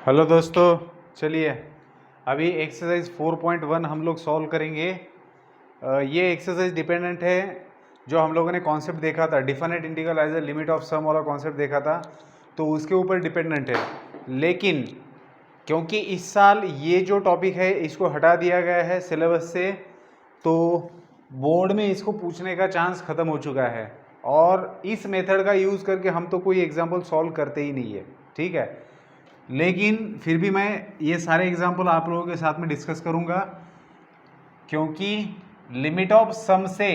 Hello दोस्तों, चलिए अभी एक्सरसाइज 4.1 हम लोग सॉल्व करेंगे। ये एक्सरसाइज डिपेंडेंट है जो हम लोगों ने कॉन्सेप्ट देखा था, definite integral as a limit of sum वाला कॉन्सेप्ट देखा था, तो उसके ऊपर डिपेंडेंट है। लेकिन क्योंकि इस साल ये जो टॉपिक है इसको हटा दिया गया है सिलेबस से, तो बोर्ड में इसको पूछने का चांस ख़त्म हो चुका है और इस मेथड का यूज़ करके हम तो कोई एग्जाम्पल सॉल्व करते ही नहीं है, ठीक है। लेकिन फिर भी मैं ये सारे एग्जाम्पल आप लोगों के साथ में डिस्कस करूंगा, क्योंकि लिमिट ऑफ सम से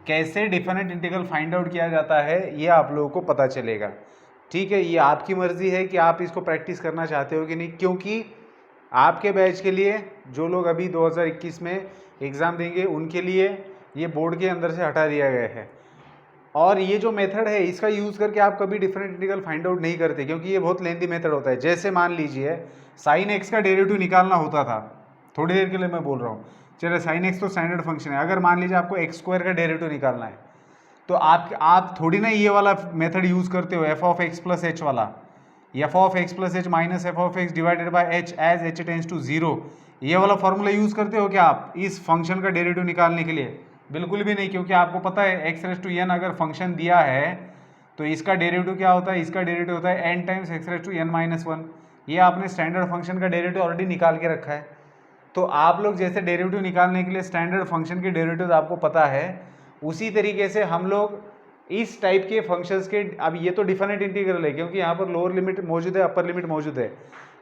कैसे डिफिनिट इंटीग्रल फाइंड आउट किया जाता है ये आप लोगों को पता चलेगा, ठीक है। ये आपकी मर्जी है कि आप इसको प्रैक्टिस करना चाहते हो कि नहीं, क्योंकि आपके बैच के लिए जो लोग अभी 2021 में एग्ज़ाम देंगे उनके लिए ये बोर्ड के अंदर से हटा दिया गया है। और ये जो मेथड है इसका यूज़ करके आप कभी डिफरेंट इंटीग्रल फाइंड आउट नहीं करते, क्योंकि ये बहुत लेंथी मेथड होता है। जैसे मान लीजिए साइन एक्स का डेरिवेटिव निकालना होता था, थोड़ी देर के लिए मैं बोल रहा हूँ, चलिए साइन एक्स तो स्टैंडर्ड फंक्शन है। अगर मान लीजिए आपको एक्स स्क्वायर का डेरिवेटिव निकालना है तो आप थोड़ी ना ये वाला मेथड यूज़ करते हो, F of X plus H वाला, F of X plus H minus F of X divided by H as H tends to zero, ये वाला फॉर्मूला यूज़ करते हो क्या आप इस फंक्शन का डेरिवेटिव निकालने के लिए? बिल्कुल भी नहीं, क्योंकि आपको पता है एक्स रेस टू एन अगर फंक्शन दिया है तो इसका डेरिवेटिव क्या होता है, इसका डेरिवेटिव होता है n times x raise to N minus one. ये आपने स्टैंडर्ड फंक्शन का डेरिवेटिव ऑलरेडी निकाल के रखा है। तो आप लोग जैसे डेरिवेटिव निकालने के लिए स्टैंडर्ड फंक्शन के डेरिवेटिव आपको पता है, उसी तरीके से हम लोग इस टाइप के फंक्शंस के, अब ये तो डिफिनिट इंटीग्रल है क्योंकि यहाँ पर लोअर लिमिट मौजूद है, अपर लिमिट मौजूद है।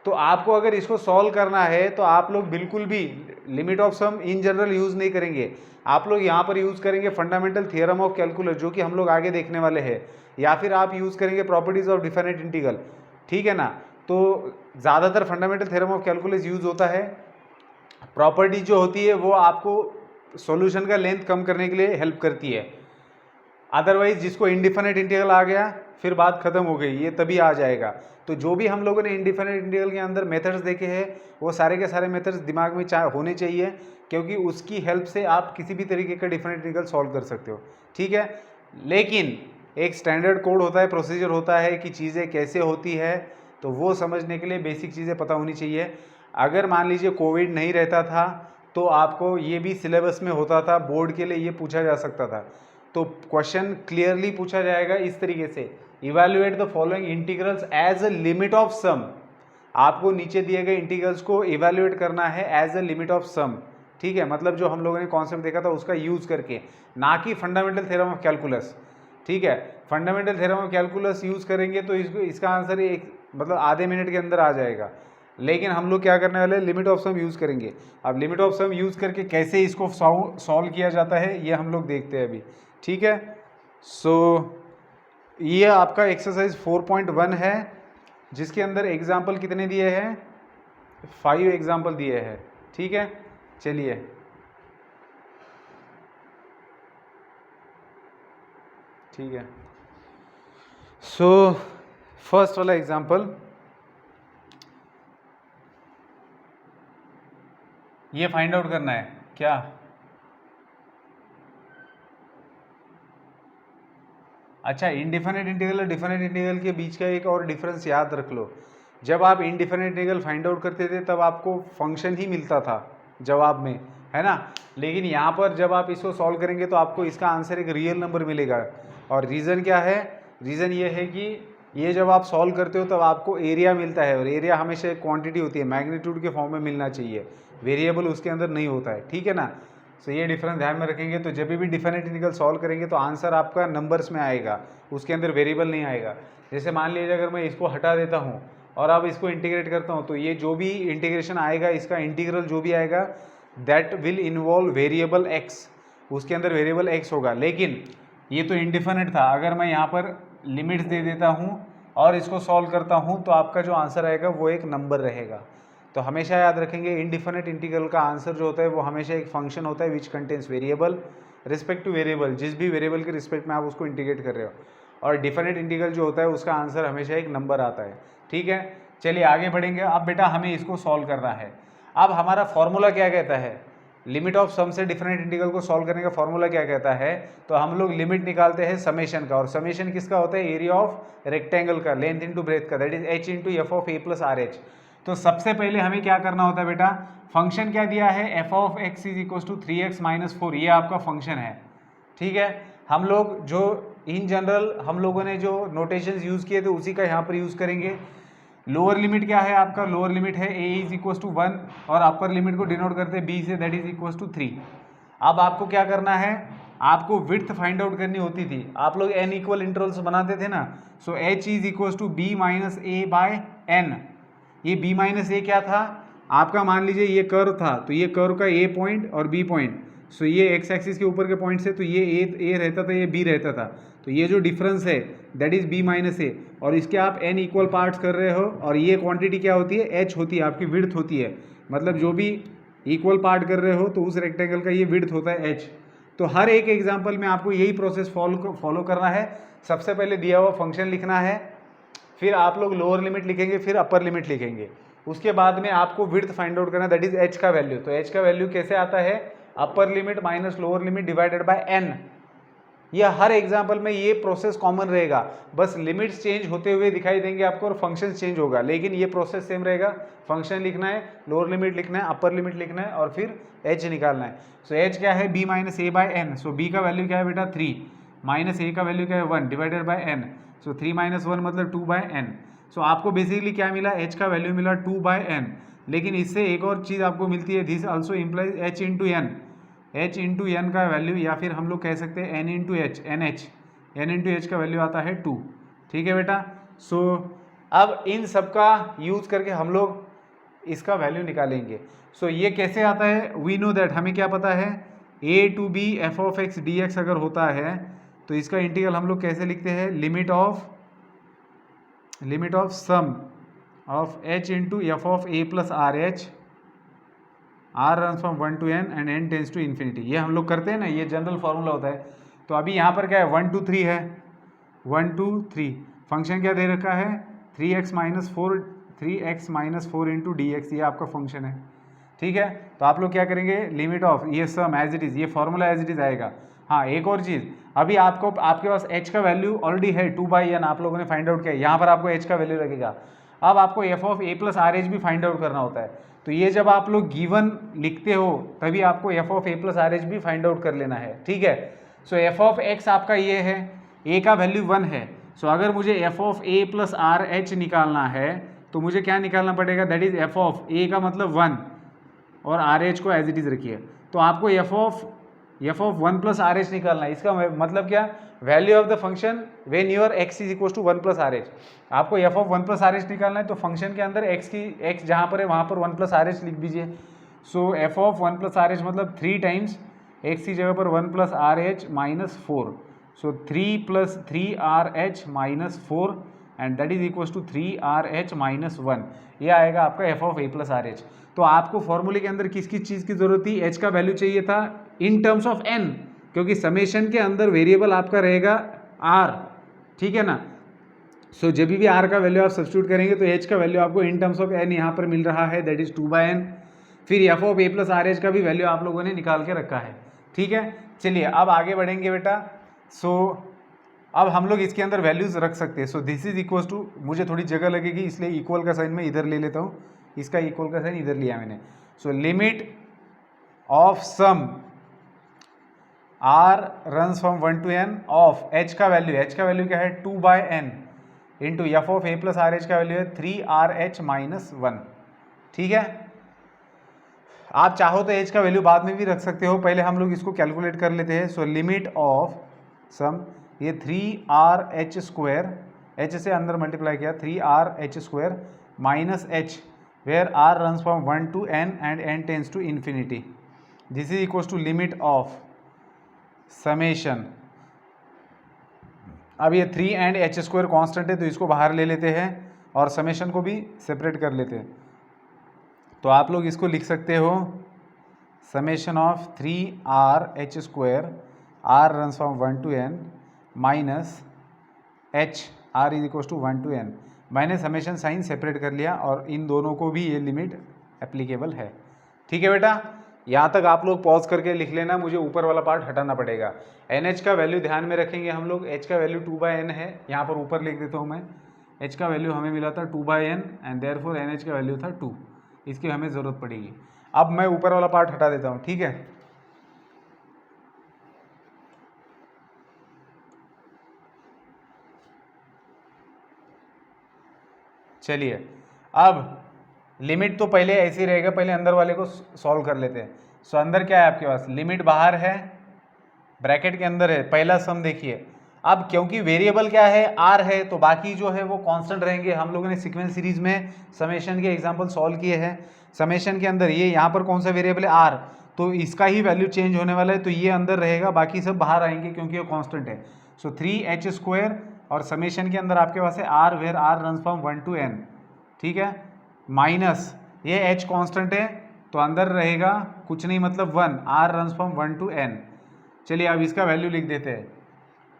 तो आपको अगर इसको सॉल्व करना है तो आप लोग बिल्कुल भी limit of sum in general use नहीं करेंगे, आप लोग यहाँ पर यूज़ करेंगे फंडामेंटल थियरम ऑफ कैलकुलस, जो कि हम लोग आगे देखने वाले हैं, या फिर आप यूज़ करेंगे प्रॉपर्टीज ऑफ डिफिनिट इंटीग्रल, ठीक है ना। तो ज़्यादातर fundamental theorem of calculus use होता है। प्रॉपर्टी जो होती है वो आपको सॉल्यूशन का लेंथ कम करने के लिए हेल्प करती है। अदरवाइज जिसको इंडिफिनिट इंटीग्रल आ गया फिर बात खत्म हो गई, ये तभी आ जाएगा। तो जो भी हम लोगों ने इंडिफिनिट इंटीग्रल के अंदर मेथड्स देखे हैं वो सारे के सारे मेथड्स दिमाग में होने चाहिए, क्योंकि उसकी हेल्प से आप किसी भी तरीके का डिफिनिट इंटीग्रल सॉल्व कर सकते हो, ठीक है। लेकिन एक स्टैंडर्ड कोड होता है, प्रोसीजर होता है कि चीज़ें कैसे होती है, तो वो समझने के लिए बेसिक चीज़ें पता होनी चाहिए। अगर मान लीजिए कोविड नहीं रहता था तो आपको ये भी सिलेबस में होता था, बोर्ड के लिए ये पूछा जा सकता था। तो क्वेश्चन क्लियरली पूछा जाएगा इस तरीके से, evaluate the following integrals as a limit of sum. आपको नीचे दिए गए इंटीग्रल्स को इवैल्यूएट करना है as a limit of sum, ठीक है। मतलब जो हम लोगों ने कॉन्सेप्ट देखा था उसका यूज करके, ना कि फंडामेंटल थ्योरम ऑफ कैलकुलस, ठीक है। Fundamental theorem of calculus use करेंगे तो इसका आंसर एक मतलब आधे मिनट के अंदर आ जाएगा। लेकिन हम लोग क्या करने वाले हैं, लिमिट ऑफ सम यूज़ करेंगे। अब लिमिट ऑफ सम यूज़ करके कैसे इसको सॉल्व किया जाता है ये हम लोग देखते हैं अभी, ठीक है। सो ये आपका एक्सरसाइज 4.1 है, जिसके अंदर एग्जाम्पल कितने दिए हैं, 5 एग्जाम्पल दिए हैं, ठीक है। चलिए ठीक है। सो फर्स्ट वाला एग्जाम्पल, ये फाइंड आउट करना है क्या, अच्छा इंडिफिनिट इंटीग्रल और डिफिनिट इंटीग्रल के बीच का एक और डिफरेंस याद रख लो। जब आप इंडिफिनिट इंटीग्रल फाइंड आउट करते थे तब आपको फंक्शन ही मिलता था जवाब में, है ना। लेकिन यहाँ पर जब आप इसको सॉल्व करेंगे तो आपको इसका आंसर एक रियल नंबर मिलेगा। और रीज़न क्या है, रीज़न ये है कि ये जब आप सॉल्व करते हो तब आपको एरिया मिलता है, और एरिया हमेशा एक क्वांटिटी होती है, मैग्नीट्यूड के फॉर्म में मिलना चाहिए, वेरिएबल उसके अंदर नहीं होता है, ठीक है ना। तो ये डिफरेंस ध्यान में रखेंगे, तो जब भी डिफिनिट इंटीग्रल सॉल्व करेंगे तो आंसर आपका नंबर्स में आएगा, उसके अंदर वेरिएबल नहीं आएगा। जैसे मान लीजिए अगर मैं इसको हटा देता हूँ और अब इसको इंटीग्रेट करता हूँ, तो ये जो भी इंटीग्रेशन आएगा, इसका इंटीग्रल जो भी आएगा that will involve variable x, उसके अंदर वेरिएबल एक्स होगा। लेकिन ये तो इंडिफिनिट था, अगर मैं यहाँ पर लिमिट्स दे देता हूँ और इसको सॉल्व करता हूँ तो आपका जो आंसर आएगा वो एक नंबर रहेगा। तो हमेशा याद रखेंगे इनडिफिनिट इंटीग्रल का आंसर जो होता है वो हमेशा एक फंक्शन होता है which contains variable respect two variable, जिस भी वेरिएबल के रिस्पेक्ट में आप उसको इंटीग्रेट कर रहे हो। और डिफिनिट इंटीग्रल जो होता है उसका आंसर हमेशा एक नंबर आता है, ठीक है। चलिए आगे बढ़ेंगे। अब बेटा हमें इसको सॉल्व करना है। अब हमारा फॉर्मूला क्या कहता है, लिमिट ऑफ सम से डिफिनिट इंटीग्रल को सॉल्व करने का फॉर्मूला क्या कहता है, तो हम लोग लिमिट निकालते हैं समेशन का, और समेशन किसका होता है, एरिया ऑफ रेक्टेंगल का, लेंथ इंटू ब्रेथ का, that is h into f of A plus are H. तो सबसे पहले हमें क्या करना होता है बेटा, फंक्शन क्या दिया है, F of x is equal to 3x minus 4, ये आपका फंक्शन है। ठीक है, हम लोग जो इन जनरल हम लोगों ने जो नोटेशंस यूज़ किए थे उसी का यहाँ पर यूज़ करेंगे। लोअर लिमिट क्या है आपका, लोअर लिमिट है a इज इक्वल टू 1 और अपर लिमिट को डिनोट करते हैं b से, दैट इज इक्वल टू 3। अब आपको क्या करना है, आपको विड्थ फाइंड आउट करनी होती थी, आप लोग n इक्वल इंटरवल्स बनाते थे ना। So h is equal to b minus a by n। ये b माइनस a क्या था आपका, मान लीजिए ये कर्व था, तो ये कर्व का a पॉइंट और b पॉइंट, सो ये x एक्सिस के ऊपर के पॉइंट से, तो ये a रहता था, ये b रहता था, तो ये जो डिफरेंस है that is b minus a, और इसके आप n इक्वल पार्ट्स कर रहे हो, और ये क्वांटिटी क्या होती है, h होती है, आपकी विड्थ होती है, मतलब जो भी इक्वल पार्ट कर रहे हो तो उस रेक्टेंगल का ये विड्थ होता है h। तो हर एक एग्जाम्पल में आपको यही प्रोसेस फॉलो करना है। सबसे पहले दिया हुआ फंक्शन लिखना है, फिर आप लोग लोअर लिमिट लिखेंगे, फिर अपर लिमिट लिखेंगे, उसके बाद में आपको विड्थ फाइंड आउट करना है, दैट इज h का वैल्यू। तो h का वैल्यू कैसे आता है, upper limit minus lower limit divided by n। यह हर एग्जाम्पल में ये प्रोसेस कॉमन रहेगा, बस लिमिट्स चेंज होते हुए दिखाई देंगे आपको और फंक्शन चेंज होगा, लेकिन ये प्रोसेस सेम रहेगा। फंक्शन लिखना है, लोअर लिमिट लिखना है, अपर लिमिट लिखना है, और फिर h निकालना है। सो h क्या है, b minus a by n। So b का वैल्यू क्या है बेटा 3, माइनस a का वैल्यू क्या है 1 डिवाइडेड बाय n। सो 3 माइनस 1 मतलब 2 बाय n। सो आपको बेसिकली क्या मिला, h का वैल्यू मिला 2 बाय n, लेकिन इससे एक और चीज़ आपको मिलती है, this also implies h into n। h into n का वैल्यू, या फिर हम लोग कह सकते हैं n into h, n h, n into h का वैल्यू आता है 2। ठीक है बेटा। सो अब इन सब का यूज़ करके हम लोग इसका वैल्यू निकालेंगे। सो ये कैसे आता है, वी नो दैट, हमें क्या पता है, a to b f of x D x अगर होता है तो इसका इंटीग्रल हम लोग कैसे लिखते हैं, limit of sum of h into f of a plus are h, r run from 1 to n and n tends to infinity. ये हम लोग करते हैं ना, ये जनरल फार्मूला होता है। तो अभी यहाँ पर क्या है, 1 2 3 है, 1 2 3, फंक्शन क्या दे रखा है, 3x minus 4 into D x, ये आपका फंक्शन है। ठीक है, तो आप लोग क्या करेंगे, लिमिट ऑफ ये सम एज इट इज़, ये फॉर्मूला एज इट इज़ आएगा। हाँ, एक और चीज़, अभी आपके पास h का वैल्यू ऑलरेडी है 2 बाई n, आप लोगों ने फाइंड आउट किया, यहाँ पर आपको h का वैल्यू लगेगा। अब आपको F of a plus R H भी फाइंड आउट करना होता है। तो ये जब आप लोग गिवन लिखते हो तभी आपको F of a plus R H भी फाइंड आउट कर लेना है। ठीक है, सो एफ ऑफ x आपका ये है, a का वैल्यू 1 है। सो अगर मुझे F of a plus are H निकालना है तो मुझे क्या निकालना पड़ेगा, that is F of a का मतलब 1 और आर एच को एज इट इज़ रखिए। तो आपको F of 1 plus are H निकालना है। इसका मतलब क्या, value of the function when your x is equal to 1 plus are H. आपको F of 1 plus are H निकालना है, तो फंक्शन के अंदर x जहाँ पर है वहाँ पर 1 प्लस आर एच लिख दीजिए। So F of 1 plus are H मतलब 3 टाइम्स x की जगह पर 1 plus are H minus 4। So 3 plus 3 R H minus 4 and that is equal to 3 R H minus 1। ये आएगा आपका F of a plus are H. तो आपको फॉर्मूले के अंदर किस किस चीज़ की जरूरत थी, h का वैल्यू चाहिए था इन टर्म्स ऑफ n, क्योंकि समेशन के अंदर वेरिएबल आपका रहेगा r। ठीक है ना। सो जब भी r का वैल्यू आप सब्स्टिट्यूट करेंगे तो h का वैल्यू आपको इन टर्म्स ऑफ n यहाँ पर मिल रहा है, दैट इज 2 बाय n। फिर F of a plus R H का भी वैल्यू आप लोगों ने निकाल के रखा है। ठीक है, चलिए अब आगे बढ़ेंगे बेटा। सो अब हम लोग इसके अंदर वैल्यूज रख सकते हैं। So this is equal to, मुझे थोड़ी जगह लगेगी इसलिए इक्वल का साइन मैं इधर ले लेता हूँ, इसका इक्वल का साइन इधर लिया मैंने। So limit of sum r runs from 1 to n of h का वैल्यू क्या है 2 by n into f of a plus R H का वैल्यू है 3rh माइनस 1। ठीक है, आप चाहो तो h का वैल्यू बाद में भी रख सकते हो, पहले हम लोग इसको कैलकुलेट कर लेते हैं। सो लिमिट ऑफ सम, ये 3rh स्क्वायर, h से अंदर मल्टीप्लाई किया 3rh square minus h where r runs from 1 to n and n tends to infinity, this is equal to limit of summation. अब ये 3 एंड h स्क्वायर कॉन्स्टेंट है तो इसको बाहर ले लेते हैं और समेशन को भी सेपरेट कर लेते हैं। तो आप लोग इसको लिख सकते हो summation of 3rh square r runs from 1 to n minus h r is equal to 1 to n। मैंने समेशन साइन सेपरेट कर लिया और इन दोनों को भी ये लिमिट एप्लीकेबल है। ठीक है बेटा, यहाँ तक आप लोग पॉज करके लिख लेना, मुझे ऊपर वाला पार्ट हटाना पड़ेगा। NH का वैल्यू ध्यान में रखेंगे हम लोग, h का वैल्यू 2 बाय n है, यहाँ पर ऊपर लिख देता हूँ मैं, h का वैल्यू हमें मिला था 2/n एंड देयरफॉर NH का वैल्यू था 2, इसकी हमें ज़रूरत पड़ेगी। अब मैं ऊपर वाला पार्ट हटा देता हूँ, ठीक है। चलिए अब लिमिट तो पहले ऐसे ही रहेगा, पहले अंदर वाले को सॉल्व कर लेते हैं। सो अंदर क्या है आपके पास, लिमिट बाहर है, ब्रैकेट के अंदर है, पहला सम देखिए। अब क्योंकि वेरिएबल क्या है, आर है, तो बाकी जो है वो कांस्टेंट रहेंगे। हम लोगों ने सीक्वेंस सीरीज में समेशन के एग्जांपल सॉल्व किए हैं। समेशन के अंदर ये यहाँ पर कौन सा वेरिएबल है, आर, तो इसका ही वैल्यू चेंज होने वाला है, तो ये अंदर रहेगा, बाकी सब बाहर आएंगे क्योंकि ये कांस्टेंट है। सो 3h² और समेशन के अंदर आपके पास है r, where r runs from 1 to n, ठीक है, माइनस ये h कांस्टेंट है तो अंदर रहेगा कुछ नहीं मतलब 1, r runs from 1 to n। चलिए अब इसका वैल्यू लिख देते हैं।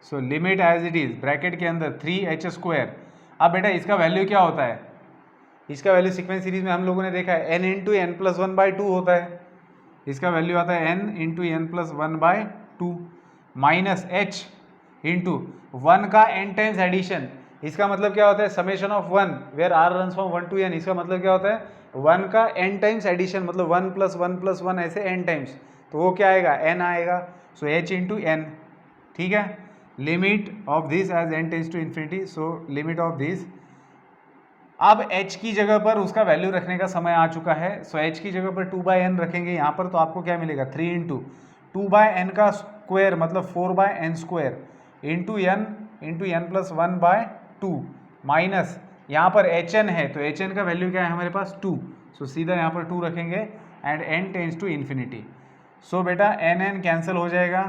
So limit as it is bracket के अंदर 3h²। अब बेटा इसका वैल्यू क्या होता है, इसका वैल्यू सीक्वेंस सीरीज में हम लोगों ने देखा है n इंटू n प्लस 1/2 होता है। इसका वैल्यू आता है n into n plus 1/2 minus h into 1 का n टाइम्स एडिशन। इसका मतलब क्या होता है, summation of 1 where r runs from 1 to n। इसका मतलब क्या होता है, 1 का n टाइम्स एडिशन, मतलब 1 + 1 + 1 ऐसे n टाइम्स, तो वो क्या आएगा, n आएगा। सो h इंटू n, ठीक है। Limit of this as n tends to infinity, so limit of this. अब h की जगह पर उसका वैल्यू रखने का समय आ चुका है। सो h की जगह पर 2/n रखेंगे यहाँ पर, तो आपको क्या मिलेगा, 3 इंटू 2/n का स्क्वायर मतलब 4/n² into n plus 1/2 minus यहाँ पर hn है, तो hn का वैल्यू क्या है हमारे पास 2। सो सीधा यहाँ पर 2 रखेंगे and n tends to infinity. So बेटा n कैंसिल हो जाएगा,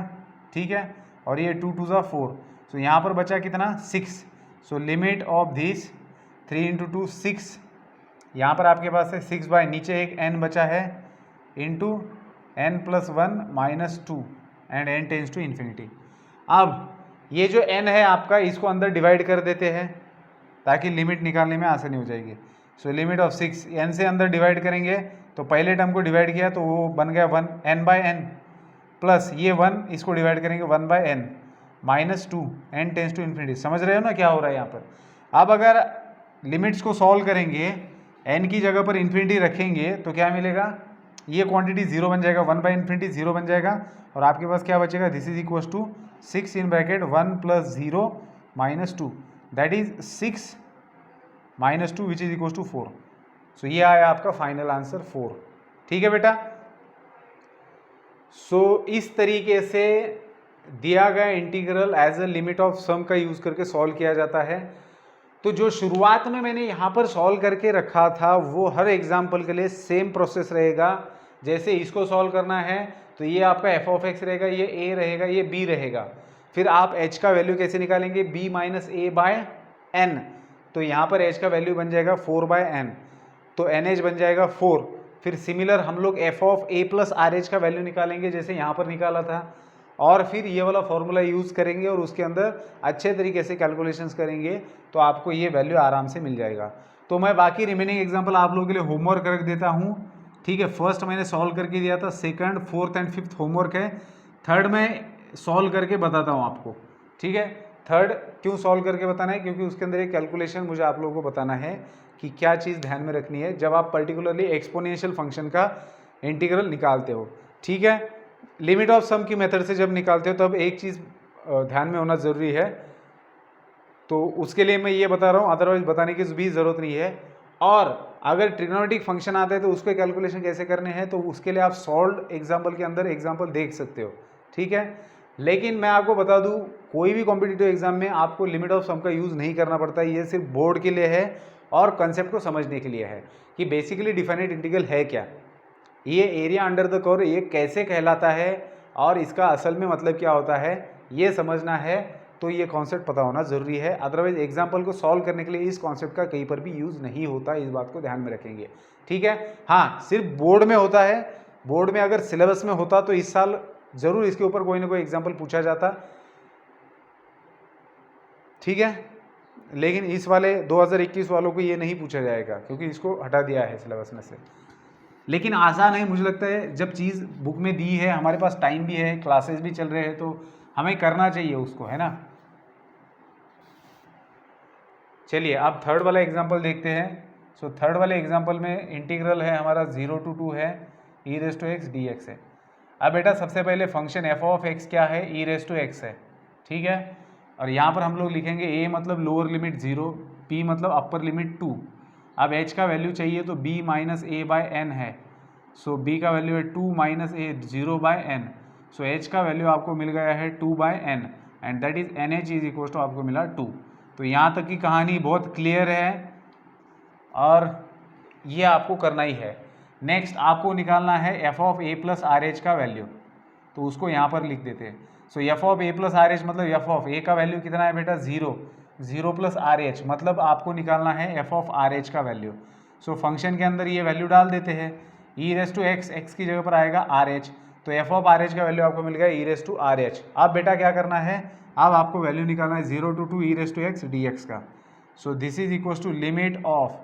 ठीक है, और ये 2 2 4। सो यहाँ पर बचा कितना, 6। सो लिमिट ऑफ दिस 3 इंटू 2 6, यहाँ पर आपके पास है 6 बाय नीचे एक n बचा है into n plus 1 minus 2 and n tends to infinity. अब ये जो n है आपका, इसको अंदर डिवाइड कर देते हैं ताकि लिमिट निकालने में आसानी हो जाएगी। सो लिमिट ऑफ 6 n से अंदर डिवाइड करेंगे तो पहले टर्म को डिवाइड किया तो वो बन गया 1 n/n प्लस ये 1, इसको डिवाइड करेंगे 1/n minus 2 n tends to infinity. समझ रहे हो ना क्या हो रहा है यहाँ पर। अब अगर लिमिट्स को सॉल्व करेंगे, n की जगह पर इन्फिनिटी रखेंगे तो क्या मिलेगा, ये क्वांटिटी 0 बन जाएगा, 1/∞ 0 बन जाएगा, और आपके पास क्या बचेगा, this is equal to 6 in bracket 1 + 0 - 2 that is 6 - 2 which is equal to 4। So ये आया आपका फाइनल आंसर 4, ठीक है बेटा। सो इस तरीके से दिया गया integral as a limit of sum का यूज करके सॉल्व किया जाता है। तो जो शुरुआत में मैंने यहाँ पर सॉल्व करके रखा था वो हर एग्जाम्पल के लिए सेम प्रोसेस रहेगा। जैसे इसको सॉल्व करना है तो ये आपका f(x) रहेगा, ये a रहेगा, ये b रहेगा। फिर आप h का वैल्यू कैसे निकालेंगे, b - a/n, तो यहाँ पर h का वैल्यू बन जाएगा 4/n, तो nh बन जाएगा 4। फिर सिमिलर हम लोग f(a + rh) का वैल्यू निकालेंगे जैसे यहाँ पर निकाला था, और फिर ये वाला फॉर्मूला यूज़ करेंगे और उसके अंदर अच्छे तरीके से कैलकुलेशंस करेंगे तो आपको ये वैल्यू आराम से मिल जाएगा। तो मैं बाकी रिमेनिंग एग्जांपल आप लोगों के लिए होमवर्क रख देता हूँ, ठीक है। फर्स्ट मैंने सॉल्व करके दिया था, second, fourth and fifth homework है, थर्ड में सॉल्व करके बताता हूँ आपको, ठीक है। थर्ड क्यों सॉल्व करके बताना है, क्योंकि उसके अंदर एक कैलकुलेशन मुझे आप लोगों को बताना है कि क्या चीज़ ध्यान में रखनी है जब आप पर्टिकुलरली एक्सपोनेंशियल फंक्शन का इंटीग्रल निकालते हो, ठीक है। लिमिट ऑफ सम की मेथड से जब निकालते हो तब एक चीज़ ध्यान में होना ज़रूरी है, तो उसके लिए मैं ये बता रहा हूँ, अदरवाइज बताने की भी ज़रूरत नहीं है। और अगर ट्रिग्नोमेट्रिक फंक्शन आता है तो उसके कैलकुलेशन कैसे करने हैं, तो उसके लिए आप सॉल्व एग्जाम्पल के अंदर एग्जाम्पल देख सकते हो, ठीक है। लेकिन मैं आपको बता दूं, कोई भी कॉम्पिटिटिव एग्जाम में आपको लिमिट ऑफ सम का यूज़ नहीं करना पड़ता, ये सिर्फ बोर्ड के लिए है और कंसेप्ट को समझने के लिए है कि बेसिकली डिफाइनेट इंटीग्रल है क्या, ये एरिया अंडर द कर्व ये कैसे कहलाता है और इसका असल में मतलब क्या होता है, ये समझना है। तो ये कॉन्सेप्ट पता होना ज़रूरी है, अदरवाइज एग्जाम्पल को सॉल्व करने के लिए इस कॉन्सेप्ट का कहीं पर भी यूज़ नहीं होता, इस बात को ध्यान में रखेंगे, ठीक है। हाँ, सिर्फ बोर्ड में होता है, बोर्ड में अगर सिलेबस में होता तो इस साल ज़रूर इसके ऊपर कोई ना कोई एग्जाम्पल पूछा जाता, ठीक है। लेकिन इस वाले 2021 वालों को ये नहीं पूछा जाएगा क्योंकि इसको हटा दिया है सिलेबस में से। लेकिन आसान है, मुझे लगता है जब चीज़ बुक में दी है, हमारे पास टाइम भी है, क्लासेस भी चल रहे हैं, तो हमें करना चाहिए उसको, है ना। चलिए अब थर्ड वाला एग्जांपल देखते हैं। सो थर्ड वाले एग्जांपल में इंटीग्रल है हमारा 0 to 2 है e raise to x D x है। अब बेटा सबसे पहले फंक्शन एफ ऑफ एक्स क्या है, e रेस टू एक्स है, ठीक है। और यहाँ पर हम लोग लिखेंगे a मतलब लोअर लिमिट 0, p मतलब अपर लिमिट 2। अब h का वैल्यू चाहिए तो b minus a by n है। सो b का वैल्यू है 2 minus a 0 by n. So h का वैल्यू आपको मिल गया है 2 by n and that is n h is equal to आपको मिला 2। तो यहाँ तक की कहानी बहुत क्लियर है और ये आपको करना ही है। नेक्स्ट आपको निकालना है F of A plus R H का वैल्यू, तो उसको यहाँ पर लिख देते हैं। So F of A plus are H मतलब एफ ऑफ ए का वैल्यू कितना है बेटा 0 प्लस आर एच मतलब आपको निकालना है एफ ऑफ आर एच का वैल्यू। सो फंक्शन के अंदर ये वैल्यू डाल देते हैं, E raise to x, x की जगह पर आएगा आर एच, तो एफ ऑफ आर एच का वैल्यू आपको मिल गया ई रेस टू आर एच। अब बेटा क्या करना है, अब आपको वैल्यू निकालना है 0 to 2 E raise to x D X का। So this is equal to limit of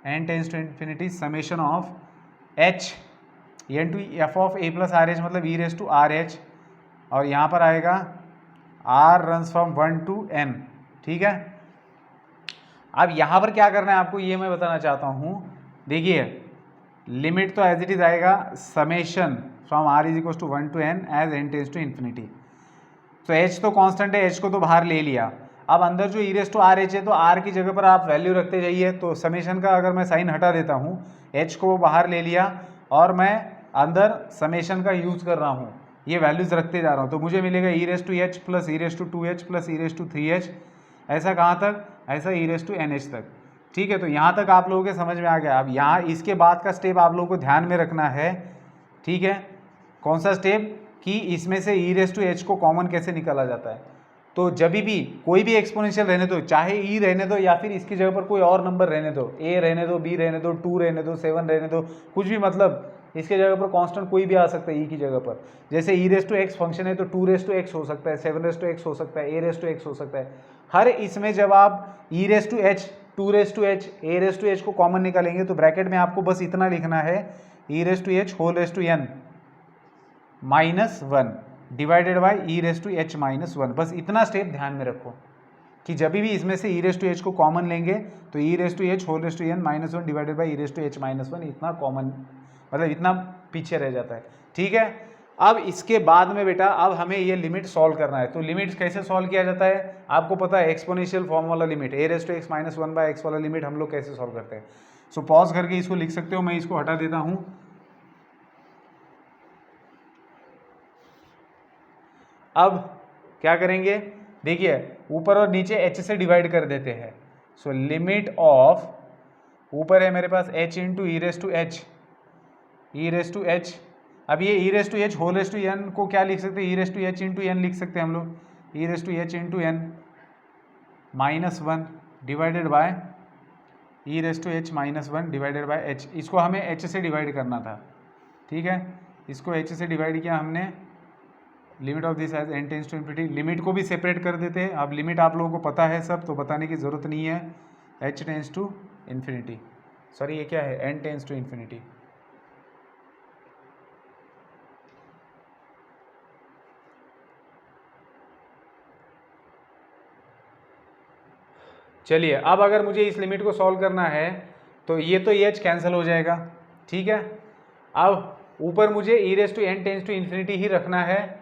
n tends to infinity summation of h into F of A plus are H मतलब E raise to R H, और यहाँ पर आएगा r runs from 1 to n, ठीक है। अब यहाँ पर क्या करना है आपको ये मैं बताना चाहता हूँ। देखिए लिमिट तो एज इट इज आएगा summation from r is equal to 1 to n as n tends to infinity. तो h तो कांस्टेंट है, h को तो बाहर ले लिया। अब अंदर जो ई रेस टू आर एच है तो r की जगह पर आप वैल्यू रखते जाइए। तो समेशन का अगर मैं साइन हटा देता हूँ, h को बाहर ले लिया और मैं अंदर समेशन का यूज़ कर रहा हूँ, ये वैल्यूज़ रखते जा रहा हूँ, तो मुझे मिलेगा E raise to H plus E raise to 2h plus E raise to 3h, ऐसा कहाँ तक, ऐसा ई रेस टू NH तक, ठीक है। तो यहाँ तक आप लोगों के समझ में आ गया। अब यहाँ इसके बाद का स्टेप आप लोगों को ध्यान में रखना है, ठीक है। कौन सा स्टेप, कि इसमें से ई रेस टू एच को कॉमन कैसे निकाला जाता है। तो जब भी कोई भी एक्सपोनेंशियल रहने दो, चाहे ई रहने दो या फिर इसकी जगह पर कोई और नंबर रहने दो, ए रहने दो, बी रहने दो, 2 रहने दो, 7 रहने दो, कुछ भी, मतलब इसके जगह पर कांस्टेंट कोई भी आ सकता है ई की जगह पर। जैसे ई रेस टू एक्स फंक्शन है तो 2 रेस टू एक्स हो सकता है, 7 रेस टू एक्स हो सकता है, ए रेस टू एक्स हो सकता है। हर इसमें जब आप E raise to H, 2 raise to H, A raise to H को कॉमन निकालेंगे तो ब्रैकेट में आपको बस इतना लिखना है, E raise to H whole raise to N minus 1 divided by E raise to H minus 1। बस इतना स्टेप ध्यान में रखो कि जब भी इसमें से ई रेस टू एच को कॉमन लेंगे तो E raise to H whole raise to N minus 1 divided by E raise to H minus 1, इतना कॉमन, मतलब इतना पीछे रह जाता है, ठीक है। अब इसके बाद में बेटा अब हमें ये लिमिट सॉल्व करना है। तो लिमिट कैसे सॉल्व किया जाता है आपको पता है, एक्सपोनेंशियल फॉर्म वाला limit, a raise to x minus 1 by x वाला लिमिट हम लोग कैसे सॉल्व करते हैं। सो पॉज करके इसको लिख सकते हो, मैं इसको हटा देता हूँ। अब क्या करेंगे, देखिए ऊपर और नीचे h से डिवाइड कर देते हैं। सो लिमिट ऑफ, ऊपर है मेरे पास h into E raise to H, E raise to H. अब ये E raise to H whole raise to N को क्या लिख सकते हैं, E raise to H into N लिख सकते हैं हम लोग, E raise to H into N minus 1 divided by E raise to H minus 1 divided by H. इसको हमें h से डिवाइड करना था, ठीक है। इसको h से डिवाइड किया हमने, limit of this as n tends to infinity. Limit को भी सेपरेट कर देते हैं। अब लिमिट आप लोगों को पता है सब, तो बताने की ज़रूरत नहीं है। h tends to infinity, sorry ये क्या है, n टेंस टू इन्फिनिटी। चलिए अब अगर मुझे इस लिमिट को सॉल्व करना है तो ये तो ये h कैंसिल हो जाएगा, ठीक है। अब ऊपर मुझे E raise to n tends to infinity ही रखना है,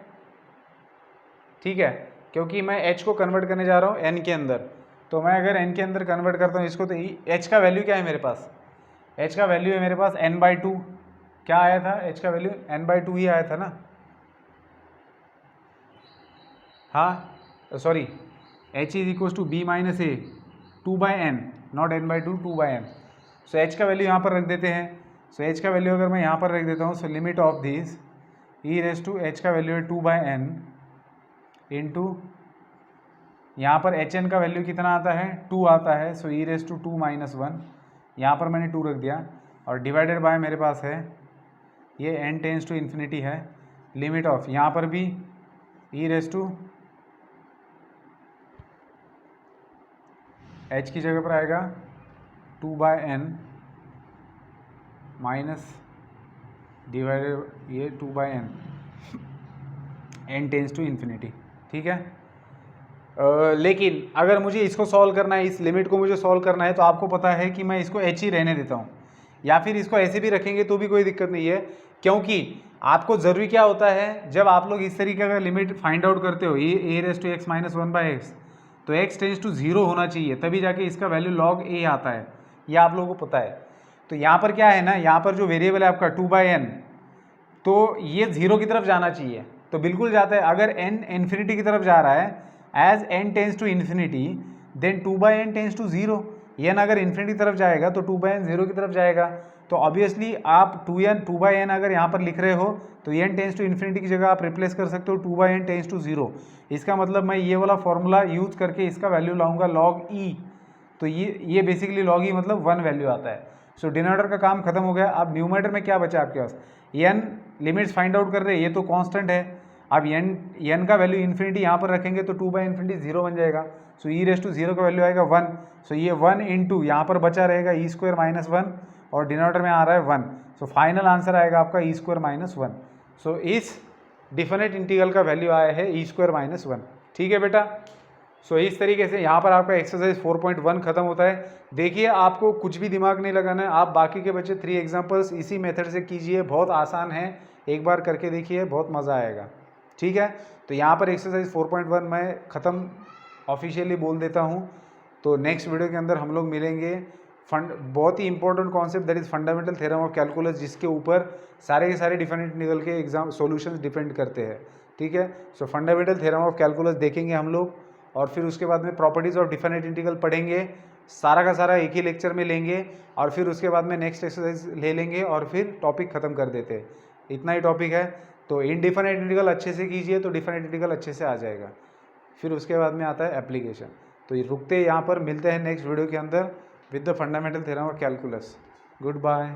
ठीक है, क्योंकि मैं h को कन्वर्ट करने जा रहा हूँ n के अंदर। तो मैं अगर n के अंदर कन्वर्ट करता हूँ इसको, तो h का वैल्यू क्या है मेरे पास, h का वैल्यू है मेरे पास n/2। क्या आया था, h का वैल्यू n/2 ही आया था ना, हाँ sorry, h is equal to b minus a 2/n, not n/2, 2/n। So h का वैल्यू यहाँ पर रख देते हैं। सो h का वैल्यू अगर मैं यहाँ पर रख देता हूँ, so limit of this e raise to h का वैल्यू है 2/n इंटू यहाँ पर hn का वैल्यू कितना आता है, 2 आता है। सो ई रेस टू 2 माइनस 1, यहाँ पर मैंने 2 रख दिया, और डिवाइडेड बाय मेरे पास है ये n टेंस टू इन्फिनिटी है, लिमिट ऑफ यहाँ पर भी ई रेस टू h की जगह पर आएगा 2/n माइनस डिवाइडेड ये 2/n, n tends to infinity, ठीक है। लेकिन अगर मुझे इसको सॉल्व करना है, इस लिमिट को मुझे सॉल्व करना है, तो आपको पता है कि मैं इसको h ही रहने देता हूँ, या फिर इसको ऐसे भी रखेंगे तो भी कोई दिक्कत नहीं है, क्योंकि आपको ज़रूरी क्या होता है, जब आप लोग इस तरीके का लिमिट फाइंड आउट करते हो a⁻x - 1/x, तो x टेंड्स टू 0 होना चाहिए, तभी जाके इसका वैल्यू log a आता है, ये आप लोगों को पता है। तो यहाँ पर क्या है ना, यहाँ पर जो वेरिएबल है आपका 2/n, तो ये 0 की तरफ जाना चाहिए, तो बिल्कुल जाता है। अगर n इन्फिनिटी की तरफ जा रहा है, as n tends to infinity, then 2/n tends to 0। n अगर इन्फिनिटी तरफ जाएगा तो 2/n 0 की तरफ जाएगा, तो ऑब्वियसली आप 2/n अगर यहाँ पर लिख रहे हो तो n टेंस टू इन्फिनिटी की जगह आप रिप्लेस कर सकते हो 2/n टेंस टू 0। इसका मतलब मैं ये वाला फॉर्मूला यूज करके इसका वैल्यू लाऊंगा log e, तो ये बेसिकली log e मतलब 1 वैल्यू आता है। सो डिनोमिनेटर का काम खत्म हो गया। अब न्यूमरेटर में क्या बचा आपके पास, n लिमिट्स फाइंड आउट कर रहे हैं, ये तो कांस्टेंट है। अब n का वैल्यू इन्फिनिटी यहाँ पर रखेंगे तो 2/∞ 0 बन जाएगा। सो e⁻0 का वैल्यू आएगा 1। सो ये 1 इंटू यहाँ पर बचा रहेगा e² - 1, और डिनोमिनेटर में आ रहा है 1। सो फाइनल आंसर आएगा आपका e² - 1। सो इस डिफिनेट इंटीग्रल का वैल्यू आया है e² - 1। ठीक है बेटा। सो इस तरीके से यहाँ पर आपका एक्सरसाइज 4.1 खत्म होता है। देखिए आपको कुछ भी दिमाग नहीं लगाना है, आप बाकी के बच्चे 3 एग्जाम्पल्स इसी मेथड से कीजिए, बहुत आसान है, एक बार करके देखिए, बहुत मज़ा आएगा। ठीक है, तो यहाँ पर एक्सरसाइज 4.1 मैं ख़त्म ऑफिशियली बोल देता हूँ। तो नेक्स्ट वीडियो के अंदर हम लोग मिलेंगे बहुत ही important concept, that is fundamental theorem of calculus, जिसके ऊपर सारे के सारे डिफरेंट निकल के एग्जाम सॉल्यूशंस डिपेंड करते हैं। ठीक है, सो फंडामेंटल थ्योरम ऑफ कैलकुलस देखेंगे हम लोग, और फिर उसके बाद में प्रॉपर्टीज़ ऑफ डिफिनिट इंटीग्रल पढ़ेंगे, सारा का सारा एक ही लेक्चर में लेंगे, और फिर उसके बाद में नेक्स्ट एक्सरसाइज ले लेंगे और फिर टॉपिक ख़त्म कर देते हैं। इतना ही टॉपिक है। तो इनडिफिनिट इंटीग्रल अच्छे से कीजिए तो डिफिनिट इंटीग्रल अच्छे से आ जाएगा। फिर उसके बाद में आता है एप्लीकेशन। तो ये रुकते यहाँ पर, मिलते हैं नेक्स्ट वीडियो के अंदर with the fundamental theorem of calculus. Good bye.